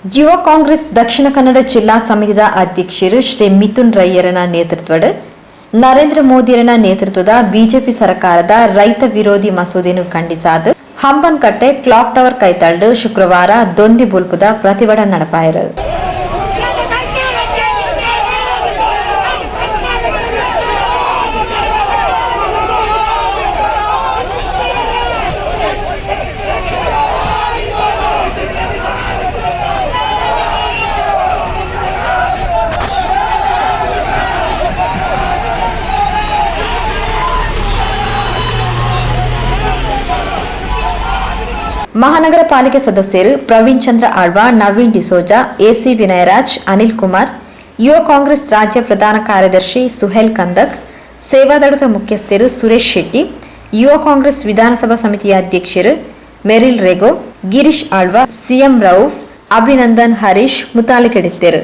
ಯುವ ಕಾಂಗ್ರೆಸ್ ದಕ್ಷಿಣ ಕನ್ನಡ ಜಿಲ್ಲಾ ಸಮಿತಿಯ ಅಧ್ಯಕ್ಷರು ಶ್ರೀ ಮಿಥುನ್ ರೈಯರನ ನೇತೃತ್ವದ ನರೇಂದ್ರ ಮೋದಿಯರನ ನೇತೃತ್ವದ ಬಿಜೆಪಿ ಸರ್ಕಾರದ ರೈತ ವಿರೋಧಿ ಮಸೂದೆಯನ್ನು ಖಂಡಿಸಾದ ಹಂಪನಕಟ್ಟೆ ಕ್ಲಾಕ್ ಟವರ್ ಕೈತಳ್ಳು ಶುಕ್ರವಾರ ದೊಂದಿ ಬುಲ್ಪುದ ಪ್ರತಿಭಟನೆ ನಡೆಪಾಯಿರು. ಮಹಾನಗರ ಪಾಲಿಕೆ ಸದಸ್ಯರು ಪ್ರವೀಣ್ ಚಂದ್ರ ಆಳ್ವಾ, ನವೀನ್ ಡಿಸೋಜಾ, ಎಸಿ ವಿನಯರಾಜ್, ಅನಿಲ್ ಕುಮಾರ್, ಯುವ ಕಾಂಗ್ರೆಸ್ ರಾಜ್ಯ ಪ್ರಧಾನ ಕಾರ್ಯದರ್ಶಿ ಸುಹೇಲ್ ಕಂದಕ್, ಸೇವಾದಳದ ಮುಖ್ಯಸ್ಥರು ಸುರೇಶ್ ಶೆಟ್ಟಿ, ಯುವ ಕಾಂಗ್ರೆಸ್ ವಿಧಾನಸಭಾ ಸಮಿತಿಯ ಅಧ್ಯಕ್ಷರು ಮೆರಿಲ್ ರೆಗೋ, ಗಿರೀಶ್ ಆಳ್ವಾ, ಸಿಎಂ ರೌಫ್, ಅಭಿನಂದನ್ ಹರೀಶ್ ಮುತಾಲಿಕೆಡಿದ್ದರು.